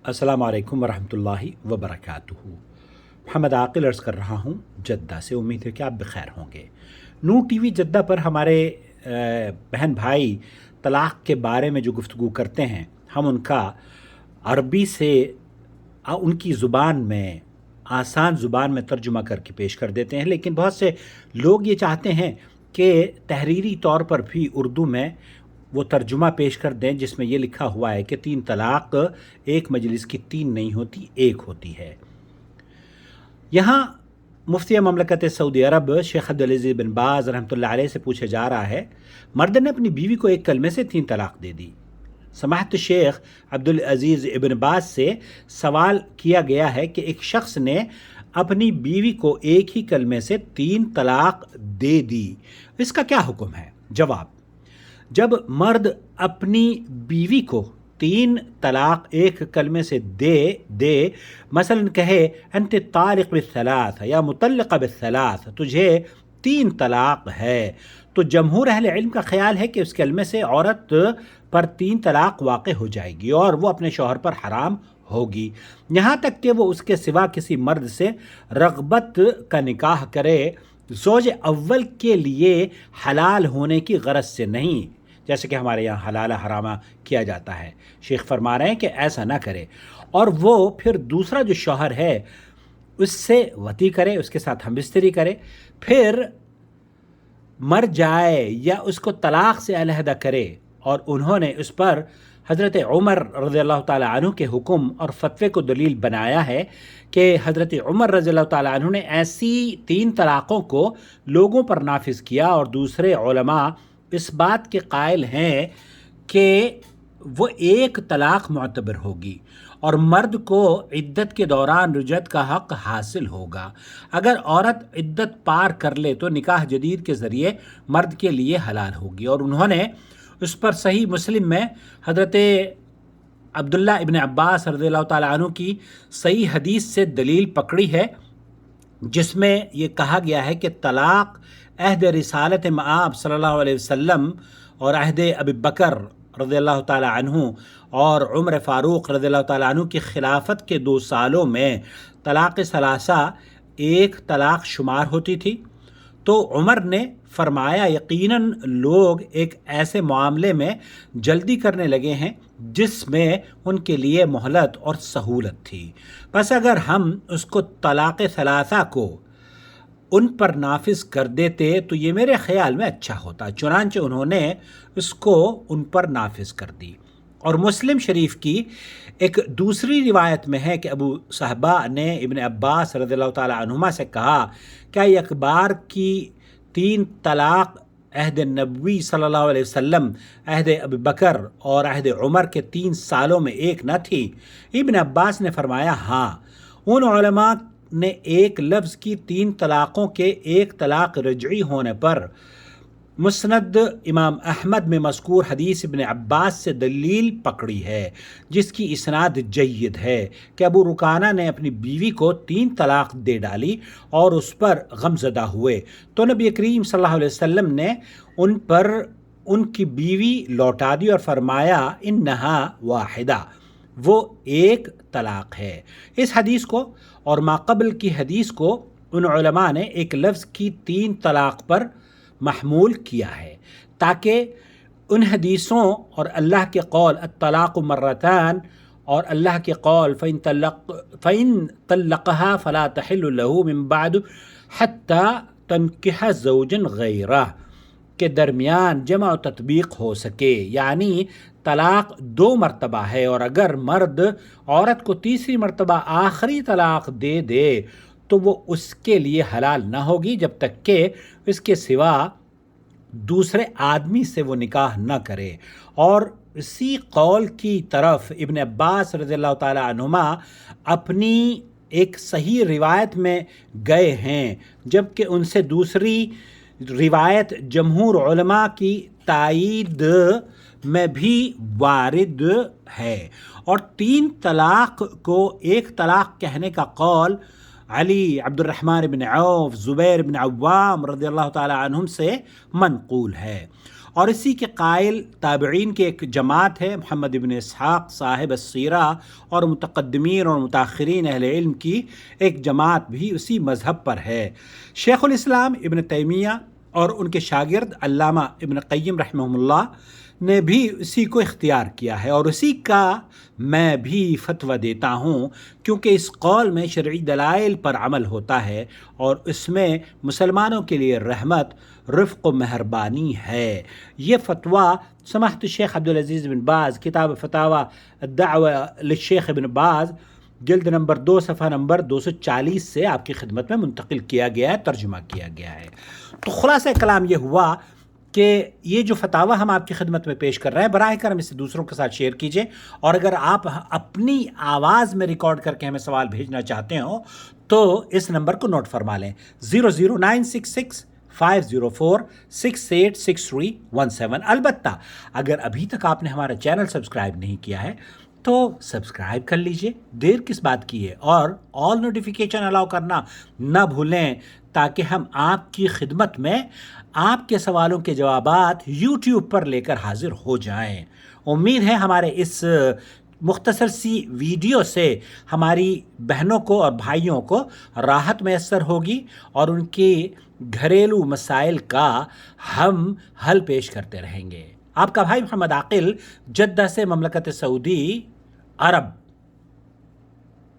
السلام علیکم ورحمۃ اللہ وبرکاتہ۔ محمد عاقل عرض کر رہا ہوں جدہ سے، امید ہے کہ آپ بخیر ہوں گے۔ نور ٹی وی جدہ پر ہمارے بہن بھائی طلاق کے بارے میں جو گفتگو کرتے ہیں، ہم ان کا عربی سے ان کی زبان میں، آسان زبان میں ترجمہ کر کے پیش کر دیتے ہیں، لیکن بہت سے لوگ یہ چاہتے ہیں کہ تحریری طور پر بھی اردو میں وہ ترجمہ پیش کر دیں جس میں یہ لکھا ہوا ہے کہ 3 طلاق ایک مجلس کی 3 نہیں ہوتی، ایک ہوتی ہے۔ یہاں مفتی مملکت سعودی عرب شیخ عبدالعزیز بن باز رحمۃ اللہ علیہ سے پوچھا جا رہا ہے، مرد نے اپنی بیوی کو ایک کلمے سے 3 طلاق دے دی۔ سماحت شیخ عبدالعزیز ابن باز سے سوال کیا گیا ہے کہ ایک شخص نے اپنی بیوی کو ایک ہی کلمے سے 3 طلاق دے دی، اس کا کیا حکم ہے؟ جواب: جب مرد اپنی بیوی کو 3 طلاق ایک کلمے سے دے مثلا کہے انت طالق بالثلاث یا مطلقہ بالثلاث، تجھے 3 طلاق ہے، تو جمہور اہل علم کا خیال ہے کہ اس کلمے سے عورت پر 3 طلاق واقع ہو جائے گی اور وہ اپنے شوہر پر حرام ہوگی، یہاں تک کہ وہ اس کے سوا کسی مرد سے رغبت کا نکاح کرے، زوج اول کے لیے حلال ہونے کی غرض سے نہیں، جیسے کہ ہمارے یہاں حلالہ حرامہ کیا جاتا ہے۔ شیخ فرما رہے ہیں کہ ایسا نہ کرے، اور وہ پھر دوسرا جو شوہر ہے اس سے وطی کرے، اس کے ساتھ ہم بستری کرے، پھر مر جائے یا اس کو طلاق سے علیحدہ کرے، اور انہوں نے اس پر حضرت عمر رضی اللہ تعالیٰ عنہ کے حکم اور فتوے کو دلیل بنایا ہے کہ حضرت عمر رضی اللہ تعالیٰ عنہ نے ایسی 3 طلاقوں کو لوگوں پر نافذ کیا، اور دوسرے علماء اس بات کے قائل ہیں کہ وہ 1 طلاق معتبر ہوگی اور مرد کو عدت کے دوران رجعت کا حق حاصل ہوگا۔ اگر عورت عدت پار کر لے تو نکاح جدید کے ذریعے مرد کے لیے حلال ہوگی، اور انہوں نے اس پر صحیح مسلم میں حضرت عبداللہ ابن عباس رضی اللہ تعالیٰ عنہ کی صحیح حدیث سے دلیل پکڑی ہے، جس میں یہ کہا گیا ہے کہ طلاق عہد رسالت مآب صلی اللہ علیہ وسلم اور عہد ابی بکر رضی اللہ تعالیٰ عنہ اور عمر فاروق رضی اللہ تعالیٰ عنہ کی خلافت کے 2 سالوں میں طلاق ثلاثہ 1 طلاق شمار ہوتی تھی۔ تو عمر نے فرمایا یقیناً لوگ ایک ایسے معاملے میں جلدی کرنے لگے ہیں جس میں ان کے لیے مہلت اور سہولت تھی، بس اگر ہم اس کو طلاق ثلاثہ کو ان پر نافذ کر دیتے تو یہ میرے خیال میں اچھا ہوتا، چنانچہ انہوں نے اس کو ان پر نافذ کر دی۔ اور مسلم شریف کی ایک دوسری روایت میں ہے کہ ابو صحبہ نے ابن عباس رضی اللہ تعالیٰ عنہما سے کہا، کیا ایک بار کی 3 طلاق عہد نبوی صلی اللہ علیہ وسلم، عہد ابی بکر اور عہد عمر کے 3 سالوں میں 1 نہ تھی؟ ابن عباس نے فرمایا ہاں، ان علماء نے ایک لفظ کی 3 طلاقوں کے 1 طلاق رجعی ہونے پر مسند امام احمد میں مذکور حدیث ابن عباس سے دلیل پکڑی ہے، جس کی اسناد جید ہے کہ ابو رکانہ نے اپنی بیوی کو 3 طلاق دے ڈالی اور اس پر غمزدہ ہوئے، تو نبی کریم صلی اللہ علیہ وسلم نے ان پر ان کی بیوی لوٹا دی اور فرمایا انہا واحدہ، وہ 1 طلاق ہے۔ اس حدیث کو اور ماقبل کی حدیث کو ان علماء نے ایک لفظ کی 3 طلاق پر محمول کیا ہے، تاکہ ان حدیثوں اور اللہ کے قول الطلاق مرتان اور اللہ کے قول فَإِن طَلَّقَهَا فَلَا تَحِلُّ لَهُ مِن بَعْدُ حَتَّى تَنكِحَ زَوْجًا غَيْرَهُ کے درمیان جمع و تطبیق ہو سکے، یعنی طلاق 2 مرتبہ ہے، اور اگر مرد عورت کو تیسری مرتبہ آخری طلاق دے دے تو وہ اس کے لیے حلال نہ ہوگی جب تک کہ اس کے سوا دوسرے آدمی سے وہ نکاح نہ کرے۔ اور اسی قول کی طرف ابن عباس رضی اللہ تعالیٰ عنہما اپنی ایک صحیح روایت میں گئے ہیں، جبکہ ان سے دوسری روایت جمہور علماء کی تائید میں بھی وارد ہے، اور 3 طلاق کو 1 طلاق کہنے کا قول علی، عبد الرحمن بن عوف، زبیر بن عوام رضی اللہ تعالی عنہم سے منقول ہے۔ اور اسی کے قائل تابعین کی ایک جماعت ہے محمد ابن اسحاق صاحب السیرہ، اور متقدمین اور متاخرین اہل علم کی ایک جماعت بھی اسی مذہب پر ہے۔ شیخ الاسلام ابن تیمیہ اور ان کے شاگرد علامہ ابن قیم رحمہ اللہ نے بھی اسی کو اختیار کیا ہے، اور اسی کا میں بھی فتویٰ دیتا ہوں، کیونکہ اس قول میں شرعی دلائل پر عمل ہوتا ہے اور اس میں مسلمانوں کے لیے رحمت، رفق و مہربانی ہے۔ یہ فتویٰ سماحت الشیخ عبدالعزیز بن باز، کتاب فتاوی الدعوہ للشیخ ابن باز، جلد نمبر 2 صفحہ نمبر 240 سے آپ کی خدمت میں منتقل کیا گیا ہے، ترجمہ کیا گیا ہے۔ تو خلاصہ کلام یہ ہوا کہ یہ جو فتاویٰ ہم آپ کی خدمت میں پیش کر رہے ہیں، براہ کرم اسے دوسروں کے ساتھ شیئر کیجئے، اور اگر آپ اپنی آواز میں ریکارڈ کر کے ہمیں سوال بھیجنا چاہتے ہوں تو اس نمبر کو نوٹ فرما لیں، 00966 504 686317۔ البتہ اگر ابھی تک آپ نے ہمارا چینل سبسکرائب نہیں کیا ہے تو سبسکرائب کر لیجئے، دیر کس بات کی ہے، اور آل نوٹیفیکیشن الاؤ کرنا نہ بھولیں، تاکہ ہم آپ کی خدمت میں آپ کے سوالوں کے جوابات یوٹیوب پر لے کر حاضر ہو جائیں۔ امید ہے ہمارے اس مختصر سی ویڈیو سے ہماری بہنوں کو اور بھائیوں کو راحت میسر ہوگی، اور ان کی گھریلو مسائل کا ہم حل پیش کرتے رہیں گے۔ آپ کا بھائی محمد عاقل، جدہ سے، مملکت سعودی عرب۔